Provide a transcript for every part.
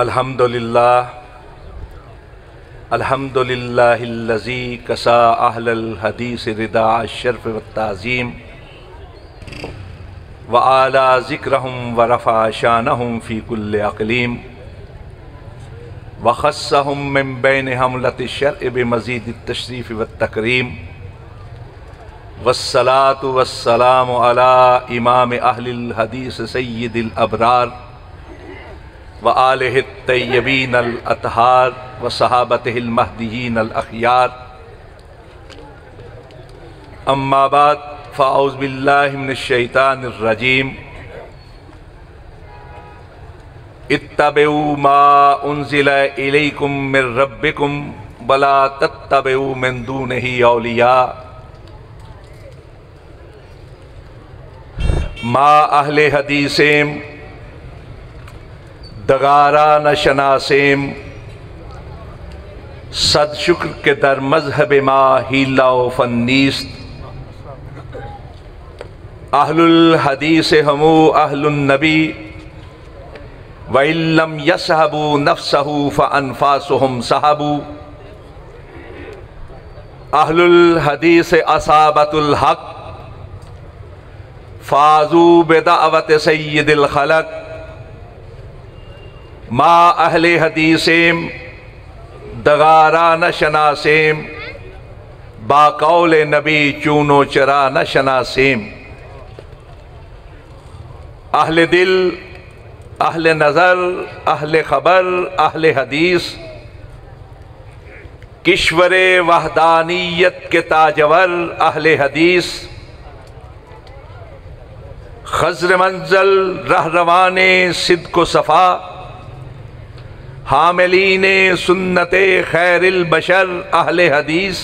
الحمدللہ الذی کسا اہل الحدیث رداء الشرف والتعظیم وعالی ذکرہم ورفع شانہم فی کل اقلیم وخصہم من بین حملۃ الشرع بمزید التشریف والتکریم والصلاة والسلام علی امام اہل الحدیث سید الابرار وآلہ الطیبین الاطہار وصحابتہ المہدیین الاخیار اما بعد فاعوذ باللہ من الشیطان الرجیم اتبعوا ما انزل الیکم من ربکم ولا تتبعوا من دونہ اولیاء ما اہل حدیثیم دغارا نہ شناسیم صد شکر کے در مذہب ما ہیلا و فنیست اہل الحدیث ہمو اہل النبی وَإِن لَّمْ يَصْحَبُوا نَفْسَهُ فَأَنفَاسُهُمْ صَحَبُوا اہل الحدیث اصحابۃ الحق فازوا بدعوت سید الخلق ما اہل حدیثیم دغارا نہ شناسیم با قول نبی چونو چرا نہ شناسیم اہل دل اہل نظر اہل خبر اہل حدیث کشور وحدانیت کے تاجور اہل حدیث خضر منزل رہروان صدق و صفا حاملین سنت خیر البشر اہل حدیث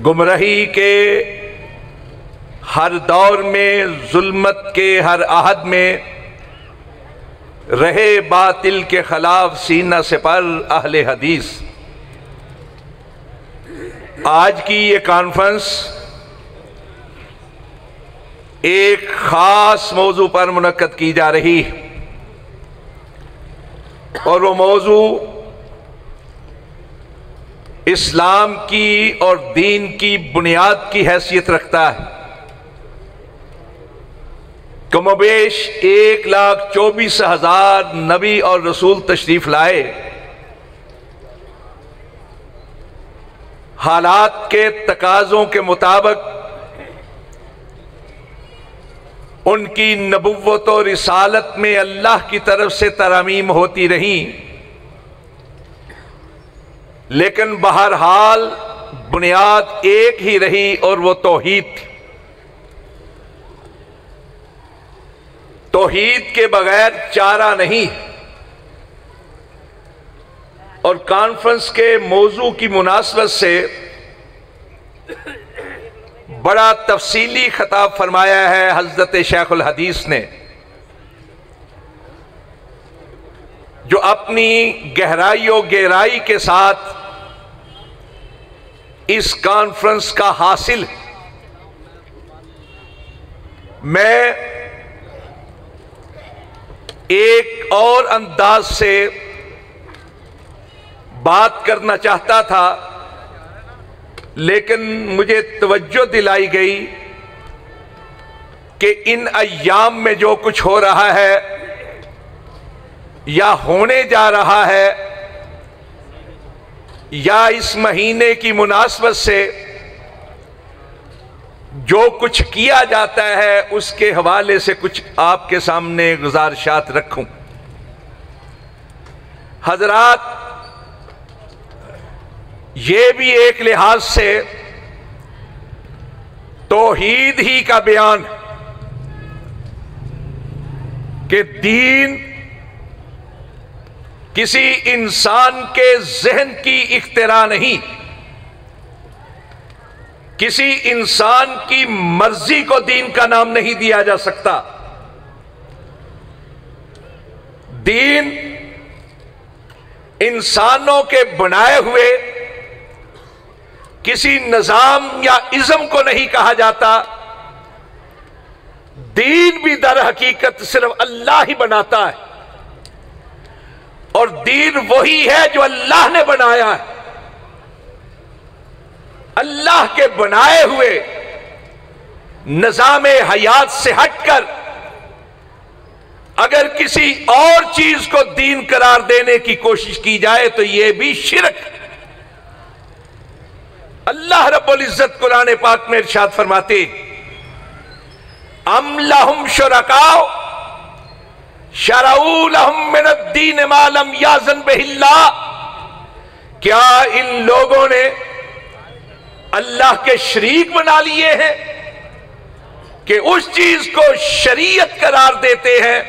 گمراہی کے ہر دور میں ظلمت کے ہر عہد میں رہے باطل کے خلاف سینہ سپر اہل حدیث آج کی یہ کانفرنس ایک خاص موضوع پر منعقد کی جا رہی ہے اور وہ موضوع اسلام کی اور دین کی بنیاد کی حیثیت رکھتا ہے۔ کم و بیش 1,24,000 نبی اور رسول تشریف لائے، حالات کے تقاضوں کے مطابق ان کی نبوت و رسالت میں اللہ کی طرف سے ترامیم ہوتی رہیں، لیکن بہرحال بنیاد ایک ہی رہی اور وہ توحید تھی۔ توحید کے بغیر چارہ نہیں، اور کانفرنس کے موضوع کی مناسبت سے بڑا تفصیلی خطاب فرمایا ہے حضرت شیخ الحدیث نے، جو اپنی گہرائی و گہرائی کے ساتھ اس کانفرنس کا حاصل۔ میں ایک اور انداز سے بات کرنا چاہتا تھا، لیکن مجھے توجہ دلائی گئی کہ ان ایام میں جو کچھ ہو رہا ہے یا ہونے جا رہا ہے، یا اس مہینے کی مناسبت سے جو کچھ کیا جاتا ہے، اس کے حوالے سے کچھ آپ کے سامنے گزارشات رکھوں۔ حضرات، یہ بھی ایک لحاظ سے توحید ہی کا بیان کہ دین کسی انسان کے ذہن کی اختراع نہیں، کسی انسان کی مرضی کو دین کا نام نہیں دیا جا سکتا۔ دین انسانوں کے بنائے ہوئے کسی نظام یا ازم کو نہیں کہا جاتا، دین بھی در حقیقت صرف اللہ ہی بناتا ہے۔ اور دین وہی ہے جو اللہ نے بنایا ہے۔ اللہ کے بنائے ہوئے نظام حیات سے ہٹ کر اگر کسی اور چیز کو دین قرار دینے کی کوشش کی جائے تو یہ بھی شرک ہے۔ اللہ رب العزت قرآن پاک میں ارشاد فرماتے ام لہم شرکاء شرعوا لہم من الدین ما لم یأذن بہ اللہ، کیا ان لوگوں نے اللہ کے شریک بنا لیے ہیں کہ اس چیز کو شریعت قرار دیتے ہیں،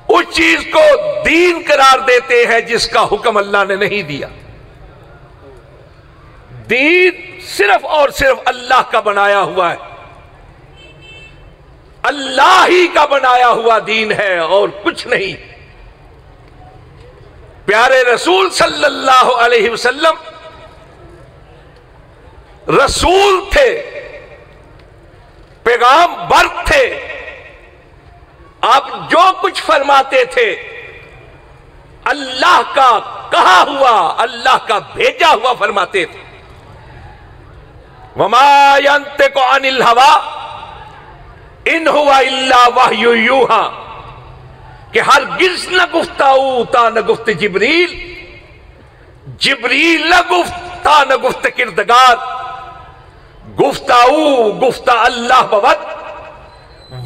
اس چیز کو دین قرار دیتے ہیں جس کا حکم اللہ نے نہیں دیا۔ دین صرف اور صرف اللہ کا بنایا ہوا ہے، اللہ ہی کا بنایا ہوا دین ہے اور کچھ نہیں۔ پیارے رسول صلی اللہ علیہ وسلم رسول تھے، پیغامبر تھے، آپ جو کچھ فرماتے تھے اللہ کا کہا ہوا، اللہ کا بھیجا ہوا فرماتے تھے۔ وَمَا يَنْتِقُ عَنِ الْهَوَىٰ إِنْ هُوَ إِلَّا وَحْيٌ يُوحَىٰ، کہ ہرگز نہ گفتاؤ تا نہ گفت جبریل، جبریل نہ گفت تا نہ گفت کردگار، گفتاؤ گفتہ اللہ بود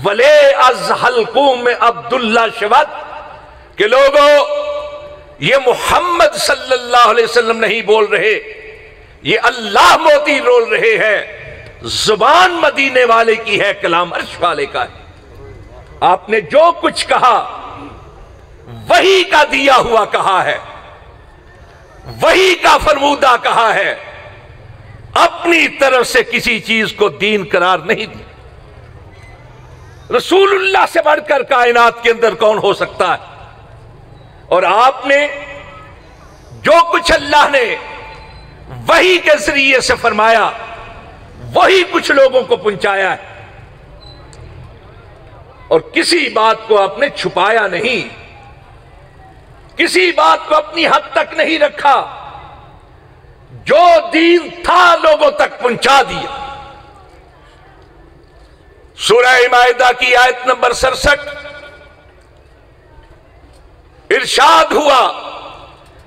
ولے از حلقوم عبداللہ شود، کہ لوگوں یہ محمد صلی اللہ علیہ وسلم نہیں بول رہے، یہ اللہ موتی رول رہے ہیں، زبان مدینے والے کی ہے، کلام عرش والے کا ہے۔ آپ نے جو کچھ کہا وہی کا دیا ہوا کہا ہے، وہی کا فرمودہ کہا ہے، اپنی طرف سے کسی چیز کو دین قرار نہیں دی۔ رسول اللہ سے بڑھ کر کائنات کے اندر کون ہو سکتا ہے؟ اور آپ نے جو کچھ اللہ نے وحی کے ذریعے سے فرمایا وہی کچھ لوگوں کو پہنچایا ہے، اور کسی بات کو آپ نے چھپایا نہیں، کسی بات کو اپنی حد تک نہیں رکھا، جو دین تھا لوگوں تک پہنچا دیا۔ سورہ مائدہ کی آیت نمبر 67 ارشاد ہوا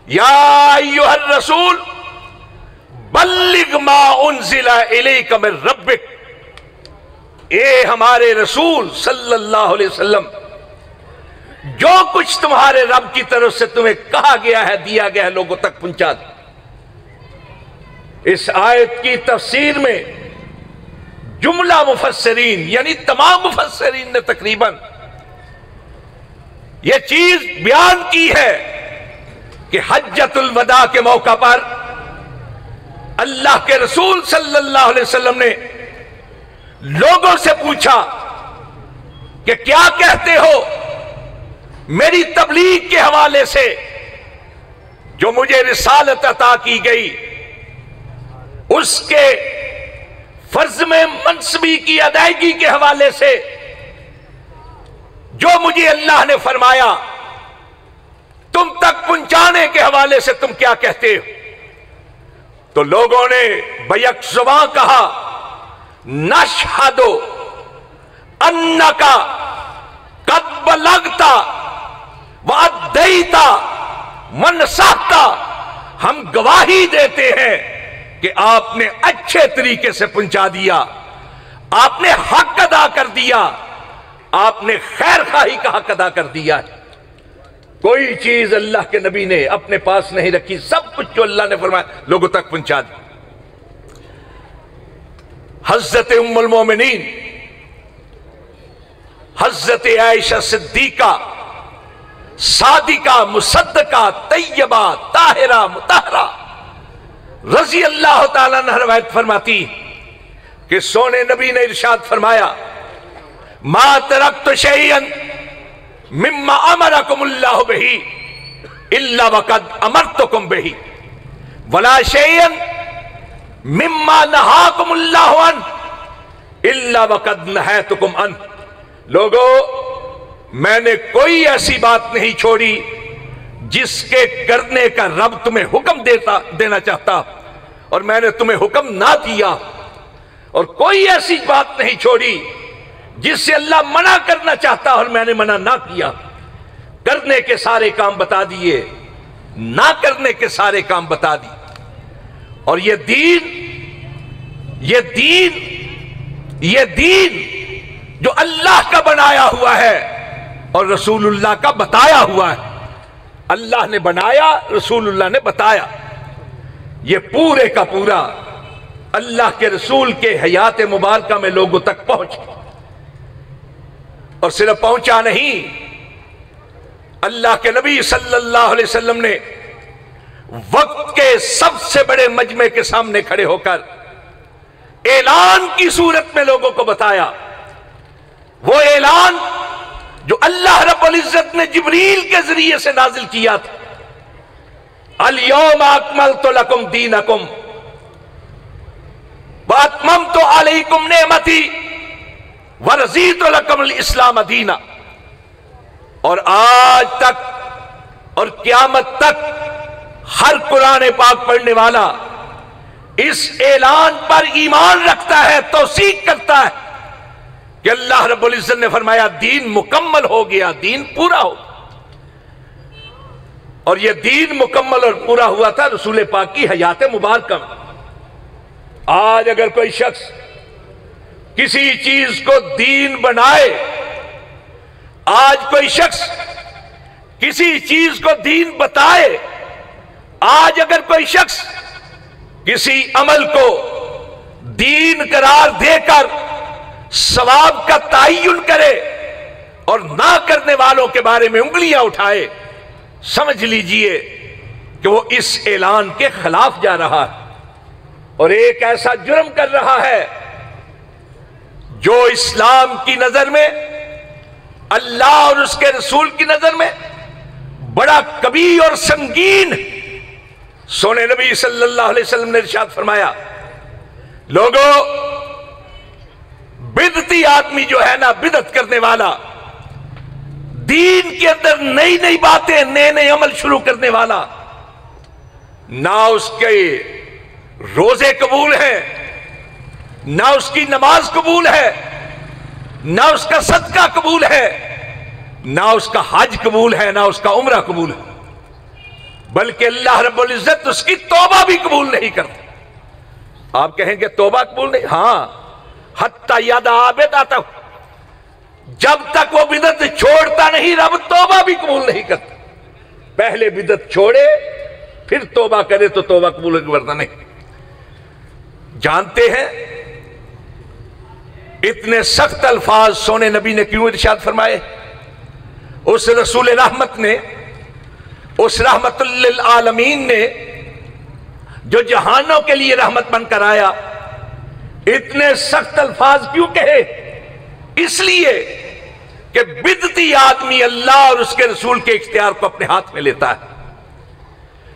یا ایھا الرسول بلغ ما انزل الیک من ربک، اے ہمارے رسول صلی اللہ علیہ وسلم جو کچھ تمہارے رب کی طرف سے تمہیں کہا گیا ہے، دیا گیا ہے، لوگوں تک پہنچا دو۔ اس آیت کی تفسیر میں جملہ مفسرین یعنی تمام مفسرین نے تقریباً یہ چیز بیان کی ہے کہ حجۃ الوداع کے موقع پر اللہ کے رسول صلی اللہ علیہ وسلم نے لوگوں سے پوچھا کہ کیا کہتے ہو میری تبلیغ کے حوالے سے، جو مجھے رسالت عطا کی گئی اس کے فرض میں منصبی کی ادائیگی کے حوالے سے، جو مجھے اللہ نے فرمایا تم تک پہنچانے کے حوالے سے تم کیا کہتے ہو؟ تو لوگوں نے بیک زباں کہا نشہد انکا قد بلغتا وادیتا ونصحتا، ہم گواہی دیتے ہیں کہ آپ نے اچھے طریقے سے پہنچا دیا، آپ نے حق ادا کر دیا، آپ نے خیر خواہی کا حق ادا کر دیا۔ کوئی چیز اللہ کے نبی نے اپنے پاس نہیں رکھی، سب کچھ جو اللہ نے فرمایا لوگوں تک پہنچا دیا۔ حضرت ام المومنین حضرت عائشہ صدیقہ صادقہ مصدقہ طیبہ طاہرہ مطہرہ رضی اللہ تعالیٰ عنہ روایت فرماتی کہ سونے نبی نے ارشاد فرمایا ما ترکت شیئا مما امرکم اللہ بہی الا وقد امرتکم بہی ولا شیئا مما نہاکم اللہ عنہ الا وقد نہیتکم عنہ۔ لوگو میں نے کوئی ایسی بات نہیں چھوڑی جس کے کرنے کا رب تمہیں حکم دینا چاہتا اور میں نے تمہیں حکم نہ دیا، اور کوئی ایسی بات نہیں چھوڑی جس سے اللہ منع کرنا چاہتا اور میں نے منع نہ کیا۔ کرنے کے سارے کام بتا دیے، نہ کرنے کے سارے کام بتا دیے۔ اور یہ دین جو اللہ کا بنایا ہوا ہے اور رسول اللہ کا بتایا ہوا ہے، اللہ نے بنایا، رسول اللہ نے بتایا، یہ پورے کا پورا اللہ کے رسول کے حیات مبارکہ میں لوگوں تک پہنچا، اور صرف پہنچا نہیں، اللہ کے نبی صلی اللہ علیہ وسلم نے وقت کے سب سے بڑے مجمع کے سامنے کھڑے ہو کر اعلان کی صورت میں لوگوں کو بتایا، وہ اعلان جو اللہ رب العزت نے جبریل کے ذریعے سے نازل کیا تھا، اليوم اکملت لکم دینکم واتممت علیکم نعمتی ورضیت لکم الاسلام دینا۔ اور آج تک اور قیامت تک ہر قرآن پاک پڑھنے والا اس اعلان پر ایمان رکھتا ہے، توثیق کرتا ہے کہ اللہ رب العزت نے فرمایا دین مکمل ہو گیا، دین پورا ہو گیا۔ اور یہ دین مکمل اور پورا ہوا تھا رسول پاک کی حیات مبارکہ میں۔ آج اگر کوئی شخص کسی چیز کو دین بنائے، آج کوئی شخص کسی چیز کو دین بتائے، آج اگر کوئی شخص کسی عمل کو دین قرار دے کر ثواب کا تعین کرے اور نہ کرنے والوں کے بارے میں انگلیاں اٹھائے، سمجھ لیجئے کہ وہ اس اعلان کے خلاف جا رہا ہے اور ایک ایسا جرم کر رہا ہے جو اسلام کی نظر میں، اللہ اور اس کے رسول کی نظر میں بڑا کبیر اور سنگین۔ سونے نبی صلی اللہ علیہ وسلم نے ارشاد فرمایا، لوگوں، بدعتی آدمی جو ہے نا، بدعت کرنے والا، دین کے اندر نئی نئی باتیں، نئے نئے عمل شروع کرنے والا، نہ اس کے روزے قبول ہیں، نہ اس کی نماز قبول ہے، نہ اس کا صدقہ قبول ہے، نہ اس کا حج قبول ہے، نہ اس کا عمرہ قبول ہے، بلکہ اللہ رب العزت اس کی توبہ بھی قبول نہیں کرتا۔ آپ کہیں گے توبہ قبول نہیں؟ ہاں، حتی یدا عابد آتا، جب تک وہ بدعت چھوڑتا نہیں رب توبہ بھی قبول نہیں کرتا۔ پہلے بدعت چھوڑے پھر توبہ کرے تو توبہ قبول کرتا نہیں۔ جانتے ہیں اتنے سخت الفاظ سونے نبی نے کیوں ارشاد فرمائے؟ اس رسول رحمت نے، اس رحمت للعالمین نے جو جہانوں کے لیے رحمت بن کر آیا، اتنے سخت الفاظ کیوں کہے؟ اس لیے کہ بدعتی آدمی اللہ اور اس کے رسول کے اختیار کو اپنے ہاتھ میں لیتا ہے،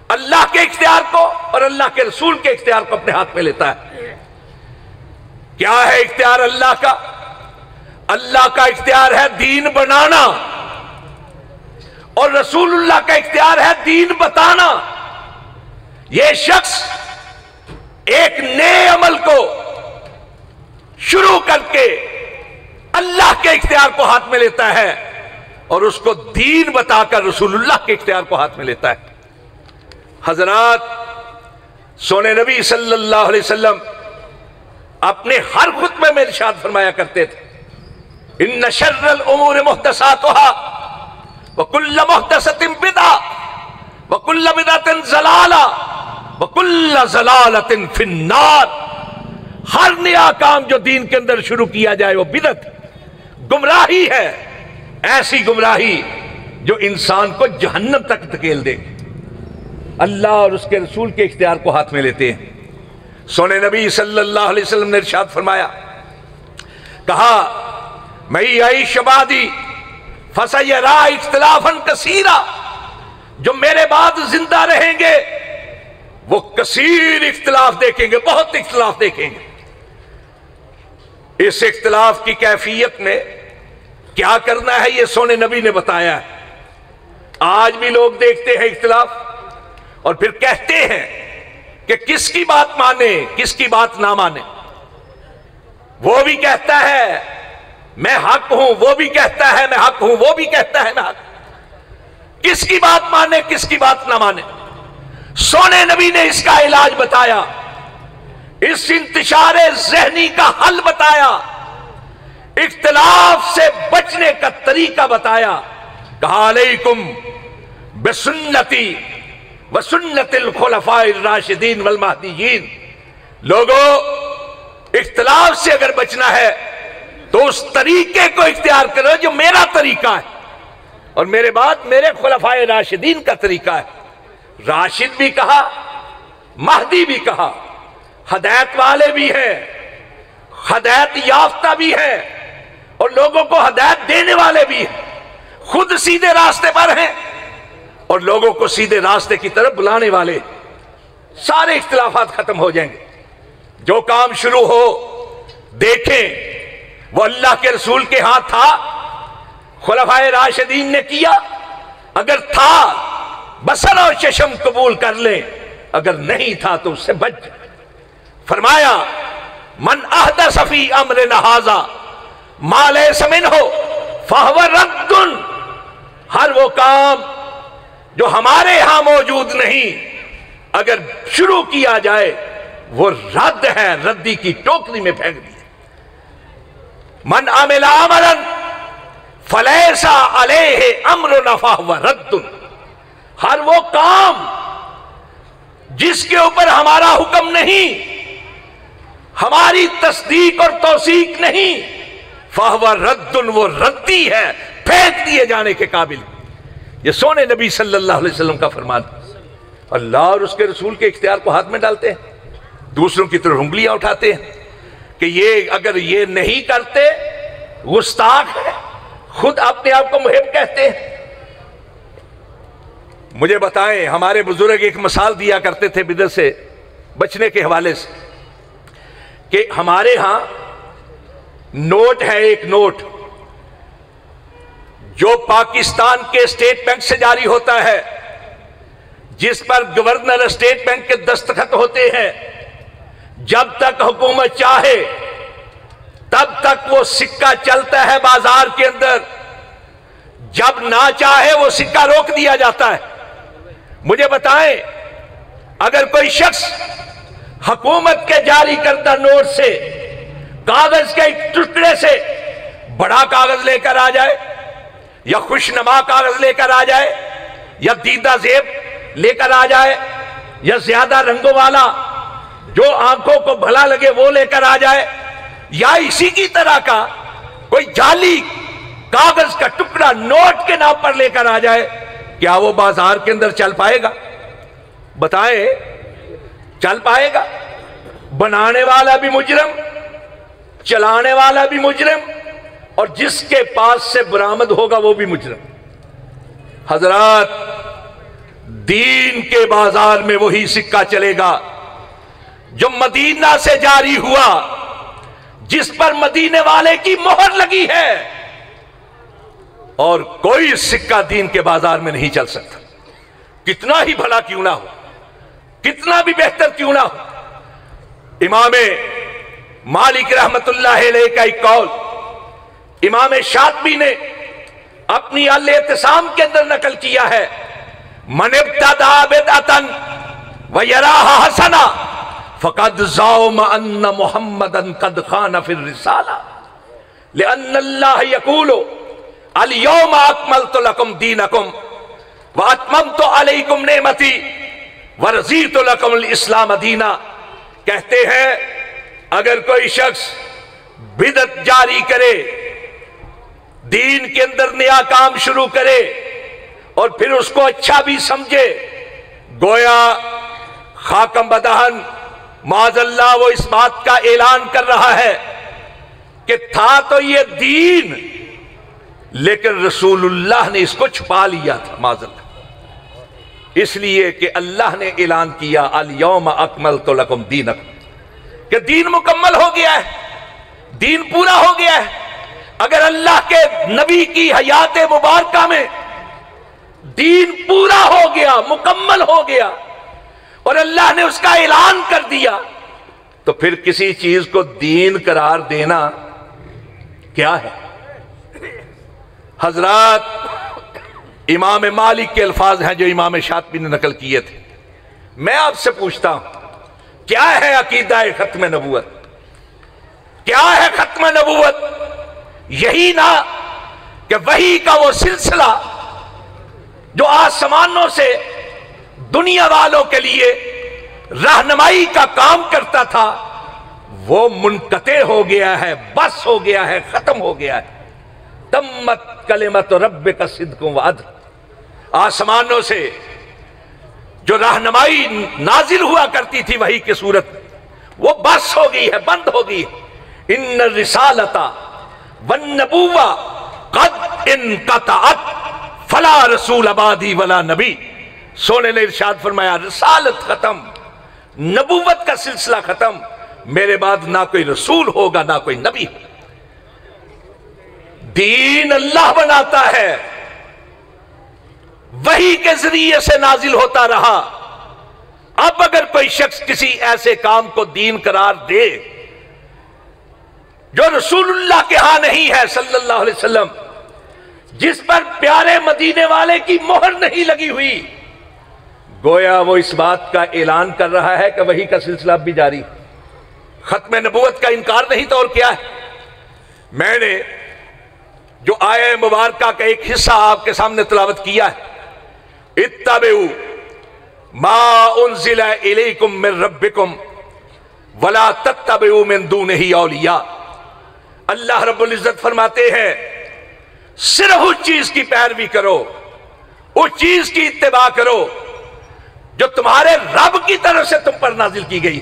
اللہ کے اختیار کو اور اللہ کے رسول کے اختیار کو اپنے ہاتھ میں لیتا ہے۔ کیا ہے اختیار اللہ کا؟ اللہ کا اختیار ہے دین بنانا، اور رسول اللہ کا اختیار ہے دین بتانا۔ یہ شخص ایک نئے عمل کو شروع کر کے اللہ کے اختیار کو ہاتھ میں لیتا ہے اور اس کو دین بتا کر رسول اللہ کے اختیار کو ہاتھ میں لیتا ہے۔ حضرات، سونے نبی صلی اللہ علیہ وسلم اپنے ہر خطبے میں ارشاد فرمایا کرتے تھے، ان شر الامور محدثاتها وکل محدثۃ بدعہ وکل بدعۃ ضلالہ وکل ضلالۃ فی النار۔ ہر نیا کام جو دین کے اندر شروع کیا جائے وہ بدعت، گمراہی ہے، ایسی گمراہی جو انسان کو جہنم تک دھکیل دے۔ اللہ اور اس کے رسول کے اختیار کو ہاتھ میں لیتے ہیں۔ سونے نبی صلی اللہ علیہ وسلم نے ارشاد فرمایا، کہا میں یعیش بعدی فسیرا اختلافا کثیرا، جو میرے بعد زندہ رہیں گے وہ کثیر اختلاف دیکھیں گے، بہت اختلاف دیکھیں گے۔ اس اختلاف کی کیفیت میں کیا کرنا ہے یہ سونے نبی نے بتایا ہے۔ آج بھی لوگ دیکھتے ہیں اختلاف اور پھر کہتے ہیں کہ کس کی بات مانے کس کی بات نہ مانے. وہ بھی کہتا ہے میں حق ہوں، وہ بھی کہتا ہے میں حق ہوں، وہ بھی کہتا ہے میں حق ہوں. کس کی بات مانے کس کی بات نہ مانے؟ سونے نبی نے اس کا علاج بتایا، اس انتشار ذہنی کا حل بتایا، اختلاف سے بچنے کا طریقہ بتایا. کہا علیکم بسنتی وسنت الخلفاء الراشدین والمہدیین. لوگوں، اختلاف سے اگر بچنا ہے تو اس طریقے کو اختیار کرو جو میرا طریقہ ہے اور میرے بعد میرے خلفاء راشدین کا طریقہ ہے. راشد بھی کہا، مہدی بھی کہا، ہدایت والے بھی ہیں، ہدایت یافتہ بھی ہیں اور لوگوں کو ہدایت دینے والے بھی ہیں. خود سیدھے راستے پر ہیں اور لوگوں کو سیدھے راستے کی طرف بلانے والے. سارے اختلافات ختم ہو جائیں گے. جو کام شروع ہو دیکھیں وہ اللہ کے رسول کے ہاتھ تھا، خلفائے راشدین نے کیا. اگر تھا بصر اور چشم قبول کر لیں، اگر نہیں تھا تو اس سے بچ جائیں. فرمایا من احدث فی امرنا ھذا ما لیس منہ فہو رد. ہر وہ کام جو ہمارے ہاں موجود نہیں اگر شروع کیا جائے وہ رد ہے، ردی کی ٹوکری میں پھینک دیا. من عمل عملا فلیس علیہ امرنا فہو رد. ہر وہ کام جس کے اوپر ہمارا حکم نہیں، ہماری تصدیق اور توثیق نہیں، فہو رد، وہ ردی ہے، پھینک دیے جانے کے قابل. یہ سونے نبی صلی اللہ علیہ وسلم کا فرمان. اللہ اور اس کے رسول کے اختیار کو ہاتھ میں ڈالتے ہیں، دوسروں کی طرف انگلیاں اٹھاتے ہیں کہ یہ اگر یہ نہیں کرتے گستاخ ہے، خود اپنے آپ کو محب کہتے ہیں. مجھے بتائیں، ہمارے بزرگ ایک مثال دیا کرتے تھے بدعت سے بچنے کے حوالے سے کہ ہمارے ہاں نوٹ ہے، ایک نوٹ جو پاکستان کے اسٹیٹ بینک سے جاری ہوتا ہے، جس پر گورنر اسٹیٹ بینک کے دستخط ہوتے ہیں. جب تک حکومت چاہے تب تک وہ سکہ چلتا ہے بازار کے اندر، جب نہ چاہے وہ سکہ روک دیا جاتا ہے. مجھے بتائیں، اگر کوئی شخص حکومت کے جاری کردہ نوٹ سے کاغذ کے ایک ٹکڑے سے بڑا کاغذ لے کر آ جائے یا خوشنما کاغذ لے کر آ جائے یا دیدہ زیب لے کر آ جائے یا زیادہ رنگوں والا جو آنکھوں کو بھلا لگے وہ لے کر آ جائے یا اسی کی طرح کا کوئی جعلی کاغذ کا ٹکڑا نوٹ کے نام پر لے کر آ جائے، کیا وہ بازار کے اندر چل پائے گا؟ بتائیں، چل پائے گا؟ بنانے والا بھی مجرم، چلانے والا بھی مجرم اور جس کے پاس سے برآمد ہوگا وہ بھی مجرم. حضرات، دین کے بازار میں وہی سکہ چلے گا جو مدینہ سے جاری ہوا، جس پر مدینے والے کی مہر لگی ہے، اور کوئی سکہ دین کے بازار میں نہیں چل سکتا، کتنا ہی بھلا کیوں نہ ہو، کتنا بھی بہتر کیوں نہ ہو. امام مالک رحمت اللہ علیہ کا ایک قول امام شاطبی نے اپنی الاعتصام کے اندر نقل کیا ہے، من ابتدع بدعۃ ویراها حسنہ فقد زعم ان محمدا قد خان فی الرسالہ لان اللہ یقول الیوم اکملت لکم دینکم واتممت علیکم نعمتی ورضیت لکم الاسلام دینا. کہتے ہیں اگر کوئی شخص بدعت جاری کرے، دین کے اندر نیا کام شروع کرے اور پھر اس کو اچھا بھی سمجھے، گویا خاکم بدہن معاذ اللہ وہ اس بات کا اعلان کر رہا ہے کہ تھا تو یہ دین لیکن رسول اللہ نے اس کو چھپا لیا تھا معاذ اللہ. اس لیے کہ اللہ نے اعلان کیا الیوم اکملت لکم دینکم، کہ دین مکمل ہو گیا ہے، دین پورا ہو گیا ہے. اگر اللہ کے نبی کی حیات مبارکہ میں دین پورا ہو گیا، مکمل ہو گیا، اور اللہ نے اس کا اعلان کر دیا، تو پھر کسی چیز کو دین قرار دینا کیا ہے؟ حضرات، امام مالک کے الفاظ ہیں جو امام شاطبی نے نقل کیے تھے. میں آپ سے پوچھتا ہوں، کیا ہے عقیدہ ختم نبوت؟ کیا ہے ختم نبوت؟ یہی نہ کہ وحی کا وہ سلسلہ جو آسمانوں سے دنیا والوں کے لیے رہنمائی کا کام کرتا تھا، وہ منقطع ہو گیا ہے، بس ہو گیا ہے، ختم ہو گیا ہے. تمت کلمت ربک صدق وعدل. آسمانوں سے جو رہنمائی نازل ہوا کرتی تھی وحی کی صورت میں، وہ بس ہو گئی ہے، بند ہو گئی ہے. ان الرسالۃ والنبوہ قد انقطعت فلا رسول بعدی ولا نبی. سونے نے ارشاد فرمایا، رسالت ختم، نبوت کا سلسلہ ختم، میرے بعد نہ کوئی رسول ہوگا نہ کوئی نبی. دین اللہ بناتا ہے، وحی کے ذریعے سے نازل ہوتا رہا. اب اگر کوئی شخص کسی ایسے کام کو دین قرار دے جو رسول اللہ کے ہاں نہیں ہے صلی اللہ علیہ وسلم، جس پر پیارے مدینے والے کی مہر نہیں لگی ہوئی، گویا وہ اس بات کا اعلان کر رہا ہے کہ وحی کا سلسلہ اب بھی جاری. ختم نبوت کا انکار نہیں تو اور کیا ہے؟ میں نے جو آیہ مبارکہ کا ایک حصہ آپ کے سامنے تلاوت کیا ہے، اتبعوا ما انزل الیکم من ربکم ولا تتبعوا من دونہ اولیاء. اللہ رب العزت فرماتے ہیں، صرف اس چیز کی پیروی کرو، اس چیز کی اتباع کرو جو تمہارے رب کی طرف سے تم پر نازل کی گئی،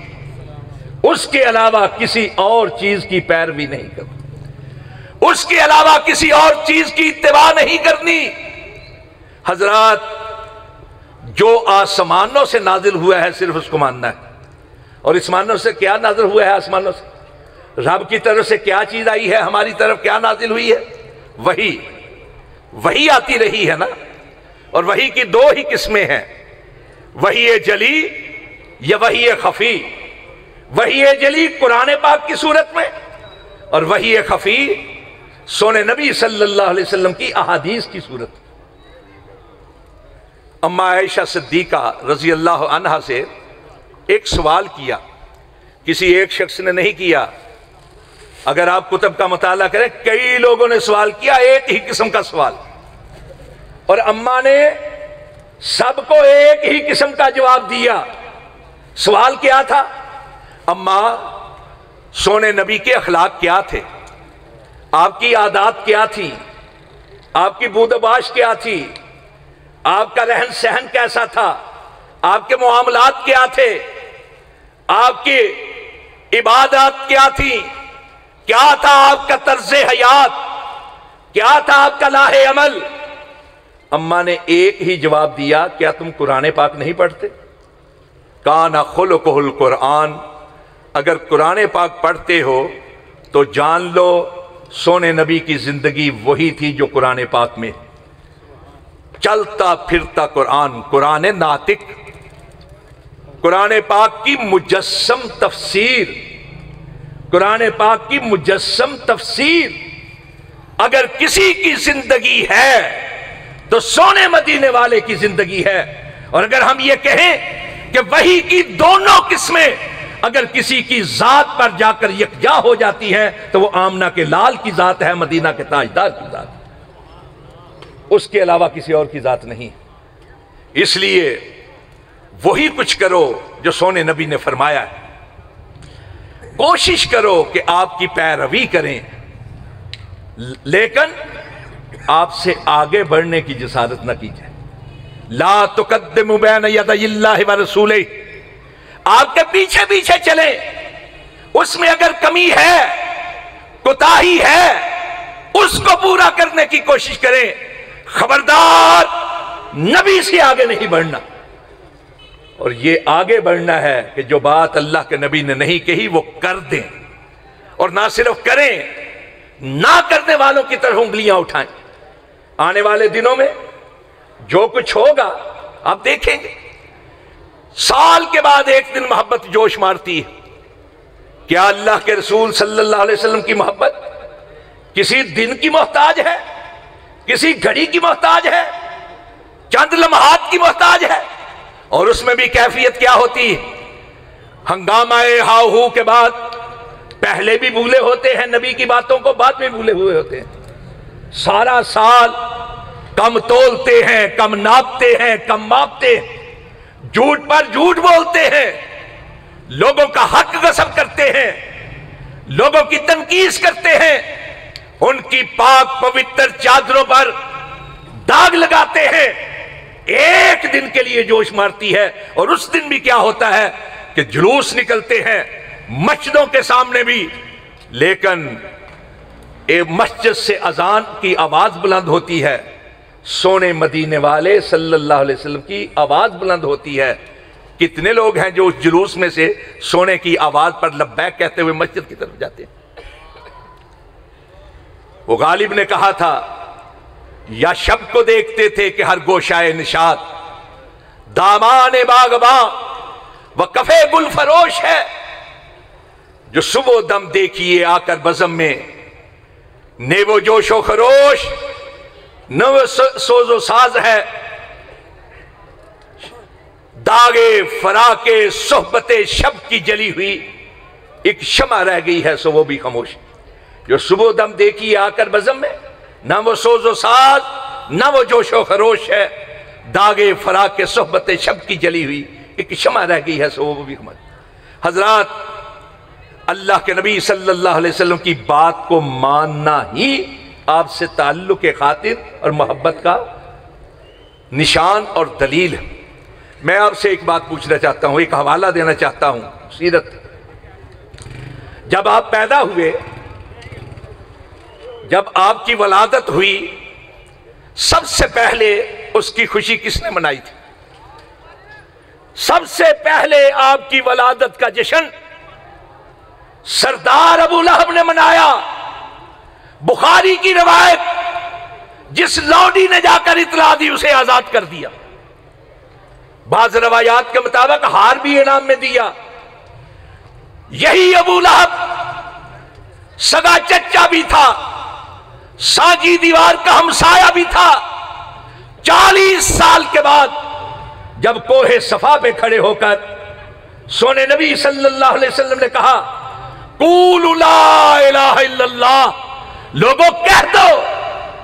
اس کے علاوہ کسی اور چیز کی پیروی نہیں کرو، اس کے علاوہ کسی اور چیز کی اتباع نہیں کرنی. حضرات، جو آسمانوں سے نازل ہوا ہے صرف اس کو ماننا ہے. اور آسمانوں سے کیا نازل ہوا ہے؟ آسمانوں سے رب کی طرف سے کیا چیز آئی ہے؟ ہماری طرف کیا نازل ہوئی ہے؟ وحی آتی رہی ہے نا. اور وحی کی دو ہی قسمیں ہیں، وحی جلی یا وحی خفی. وحی جلی قرآن پاک کی صورت میں، اور وحی خفی سونے نبی صلی اللہ علیہ وسلم کی احادیث کی صورت. اما عائشہ صدیقہ رضی اللہ عنہا سے ایک سوال کیا، کسی ایک شخص نے نہیں کیا. اگر آپ کتب کا مطالعہ کریں، کئی لوگوں نے سوال کیا، ایک ہی قسم کا سوال، اور اما نے سب کو ایک ہی قسم کا جواب دیا. سوال کیا تھا؟ اما، سونے نبی کے اخلاق کیا تھے؟ آپ کی عادات کیا تھی؟ آپ کی بود و باش کیا تھی؟ آپ کا رہن سہن کیسا تھا؟ آپ کے معاملات کیا تھے؟ آپ کی عبادات کیا تھی؟ کیا تھا آپ کا طرز حیات؟ کیا تھا آپ کا لاہ عمل؟ اماں نے ایک ہی جواب دیا، کیا تم قرآن پاک نہیں پڑھتے؟ کان خلقہ القرآن. اگر قرآن پاک پڑھتے ہو تو جان لو سونے نبی کی زندگی وہی تھی جو قرآن پاک میں. چلتا پھرتا قرآن، قرآن ناطق، قرآن پاک کی مجسم تفسیر، قرآن پاک کی مجسم تفسیر. اگر کسی کی زندگی ہے تو سونے مدینے والے کی زندگی ہے. اور اگر ہم یہ کہیں کہ وحی کی دونوں قسمیں اگر کسی کی ذات پر جا کر یکجا ہو جاتی ہیں تو وہ آمنہ کے لال کی ذات ہے، مدینہ کے تاجدار کی ذات، اس کے علاوہ کسی اور کی ذات نہیں. اس لیے وہی کچھ کرو جو سونے نبی نے فرمایا ہے. کوشش کرو کہ آپ کی پیروی کریں، لیکن آپ سے آگے بڑھنے کی جسارت نہ کی جائے. لا تقدموا بین یدی اللہ ورسولہ. آپ کے پیچھے پیچھے چلیں، اس میں اگر کمی ہے، کوتاہی ہے، اس کو پورا کرنے کی کوشش کریں. خبردار، نبی سے آگے نہیں بڑھنا. اور یہ آگے بڑھنا ہے کہ جو بات اللہ کے نبی نے نہیں کہی وہ کر دیں، اور نہ صرف کریں، نہ کرنے والوں کی طرف انگلیاں اٹھائیں. آنے والے دنوں میں جو کچھ ہوگا آپ دیکھیں گے. سال کے بعد ایک دن محبت جوش مارتی ہے. کیا اللہ کے رسول صلی اللہ علیہ وسلم کی محبت کسی دن کی محتاج ہے؟ کسی گھڑی کی محتاج ہے؟ چند لمحات کی محتاج ہے؟ اور اس میں بھی کیفیت کیا ہوتی ہے؟ ہنگامہ ہاؤ ہو کے بعد پہلے بھی بھولے ہوتے ہیں نبی کی باتوں کو، بعد میں بھولے ہوئے ہوتے ہیں. سارا سال کم تولتے ہیں، کم ناپتے ہیں، کم ماپتے ہیں، جھوٹ پر جھوٹ بولتے ہیں، لوگوں کا حق غصب کرتے ہیں، لوگوں کی تنقید کرتے ہیں، ان کی پاک پوتر چادروں پر داغ لگاتے ہیں. ایک دن کے لیے جوش مارتی ہے. اور اس دن بھی کیا ہوتا ہے کہ جلوس نکلتے ہیں مسجدوں کے سامنے بھی، لیکن ایک مسجد سے اذان کی آواز بلند ہوتی ہے، سونے مدینے والے صلی اللہ علیہ وسلم کی آواز بلند ہوتی ہے. کتنے لوگ ہیں جو اس جلوس میں سے سونے کی آواز پر لبیک کہتے ہوئے مسجد کی طرف جاتے ہیں؟ وہ غالب نے کہا تھا یا شب کو دیکھتے تھے کہ ہر گوشائے نشاط دامان باغباں و کفے گل فروش ہے، جو صبح و دم دیکھیے آ کر بزم میں، نے وہ جوش و خروش نہ وہ سوز و ساز ہے. داغے فراقے صحبت شب کی جلی ہوئی ایک شمع رہ گئی ہے، سو وہ بھی خاموش. جو صبح و دم دیکھیے آ کر بزم میں، نہ وہ سوز و ساز نہ وہ جوش و خروش ہے. داغے فراق صحبت شب کی جلی ہوئی ایک شمع رہ گئی ہے، سو وہ بھی خاموش. حضرات، اللہ کے نبی صلی اللہ علیہ وسلم کی بات کو ماننا ہی آپ سے تعلق کے خاطر اور محبت کا نشان اور دلیل ہے. میں آپ سے ایک بات پوچھنا چاہتا ہوں، ایک حوالہ دینا چاہتا ہوں. سیرت، جب آپ پیدا ہوئے، جب آپ کی ولادت ہوئی، سب سے پہلے اس کی خوشی کس نے منائی تھی؟ سب سے پہلے آپ کی ولادت کا جشن سردار ابو لہب نے منایا. بخاری کی روایت، جس لوڈی نے جا کر اطلاع دی اسے آزاد کر دیا. بعض روایات کے مطابق ہار بھی انعام میں دیا. یہی ابو لہب سگا چچا بھی تھا، سانجی دیوار کا ہمسایہ بھی تھا. 40 سال کے بعد جب کوہ صفا پہ کھڑے ہو کر سونے نبی صلی اللہ علیہ وسلم نے کہا قولوا لا الہ الا اللہ، لوگوں کہہ دو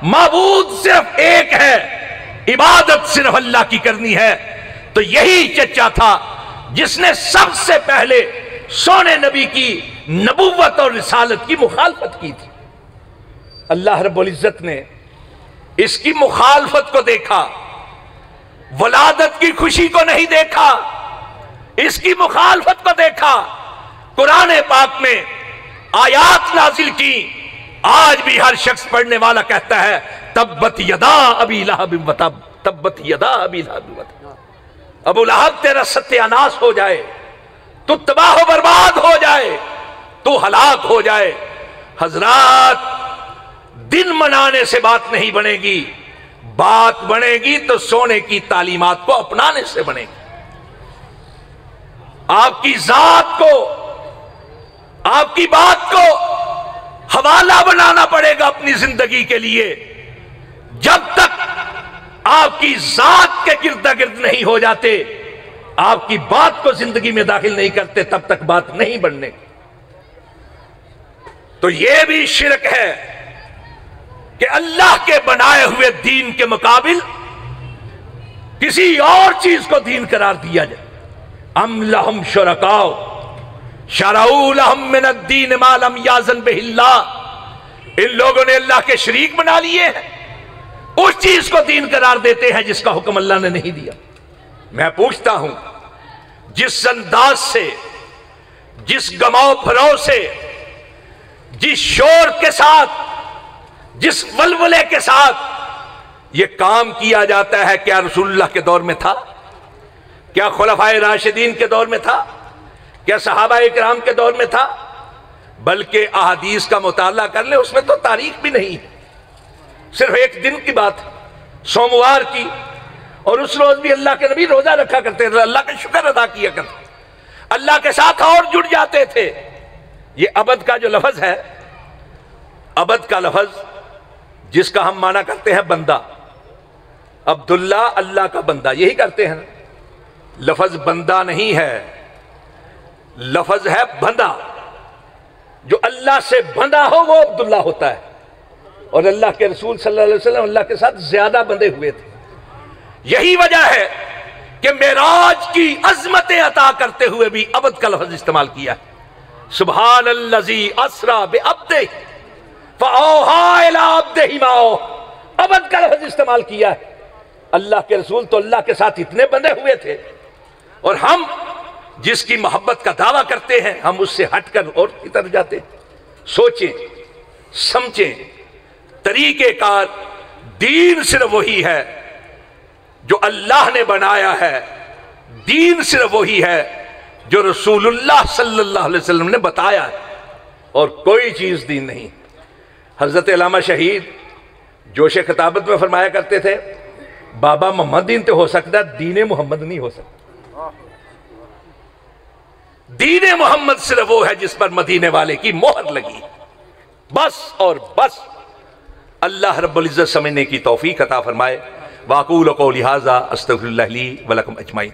معبود صرف ایک ہے، عبادت صرف اللہ کی کرنی ہے، تو یہی چچا تھا جس نے سب سے پہلے سونے نبی کی نبوت اور رسالت کی مخالفت کی تھی. اللہ رب العزت نے اس کی مخالفت کو دیکھا، ولادت کی خوشی کو نہیں دیکھا، اس کی مخالفت کو دیکھا. قرآن پاک میں آیات نازل کی. آج بھی ہر شخص پڑھنے والا کہتا ہے تبت یدا ابی لہب و تب، تبت یدا ابی لہب و تب. ابو لہب تیرا ستیہ ناس ہو جائے، تو تباہ و برباد ہو جائے، تو ہلاک ہو جائے. حضرات، دن منانے سے بات نہیں بنے گی، بات بنے گی تو سونے کی تعلیمات کو اپنانے سے بنے گی. آپ کی ذات کو، آپ کی بات کو حوالہ بنانا پڑے گا اپنی زندگی کے لیے. جب تک آپ کی ذات کے گرد گرد نہیں ہو جاتے، آپ کی بات کو زندگی میں داخل نہیں کرتے، تب تک بات نہیں بننے کی. تو یہ بھی شرک ہے کہ اللہ کے بنائے ہوئے دین کے مقابل کسی اور چیز کو دین قرار دیا جائے. ام لہم شرکاء شرعوا لہم من الدین ما لم یاذن بہ اللہ، ان لوگوں نے اللہ کے شریک بنا لیے ہیں، اس چیز کو دین قرار دیتے ہیں جس کا حکم اللہ نے نہیں دیا. میں پوچھتا ہوں، جس انداز سے، جس گماؤ پھرو سے، جس شور کے ساتھ، جس ولولے کے ساتھ یہ کام کیا جاتا ہے، کیا رسول اللہ کے دور میں تھا؟ کیا خلفائے راشدین کے دور میں تھا؟ کیا صحابہ اکرام کے دور میں تھا؟ بلکہ احادیث کا مطالعہ کر لیں، اس میں تو تاریخ بھی نہیں ہے. صرف ایک دن کی بات ہے، سوموار کی اور اس روز بھی اللہ کے نبی روزہ رکھا کرتے تھے، اللہ کا شکر ادا کیا کرتے، اللہ کے ساتھ اور جڑ جاتے تھے۔ یہ عبد کا جو لفظ ہے، عبد کا لفظ جس کا ہم معنی کرتے ہیں بندہ، عبداللہ اللہ کا بندہ، یہی کرتے ہیں نا۔ لفظ بندہ نہیں ہے، لفظ ہے بندہ، جو اللہ سے بندہ ہو وہ عبداللہ ہوتا ہے۔ اور اللہ کے رسول صلی اللہ علیہ وسلم اللہ کے ساتھ زیادہ بندے ہوئے تھے۔ یہی وجہ ہے کہ معراج کی عظمتیں عطا کرتے ہوئے بھی عبد کا لفظ استعمال کیا ہے۔ سبحان الذی اسری بعبدہ فاوحی الی عبدہ ما اوحی، عبد کا لفظ استعمال کیا ہے۔ اللہ کے رسول تو اللہ کے ساتھ اتنے بندے ہوئے تھے، اور ہم جس کی محبت کا دعویٰ کرتے ہیں ہم اس سے ہٹ کر اور کی طرف جاتے ہیں۔ سوچیں، سمجھیں، طریقہ کار دین صرف وہی ہے جو اللہ نے بنایا ہے، دین صرف وہی ہے جو رسول اللہ صلی اللہ علیہ وسلم نے بتایا ہے، اور کوئی چیز دین نہیں۔ حضرت علامہ شہید جوش خطابت میں فرمایا کرتے تھے، بابا محمد دین تو ہو سکتا ہے، دین محمد نہیں ہو سکتا۔ دین محمد صرف وہ ہے جس پر مدینے والے کی مہر لگی، بس اور بس۔ اللہ رب العزت سمجھنے کی توفیق عطا فرمائے۔ واقول قولی ھذا استغفر اللہ لی ولکم اجمعین۔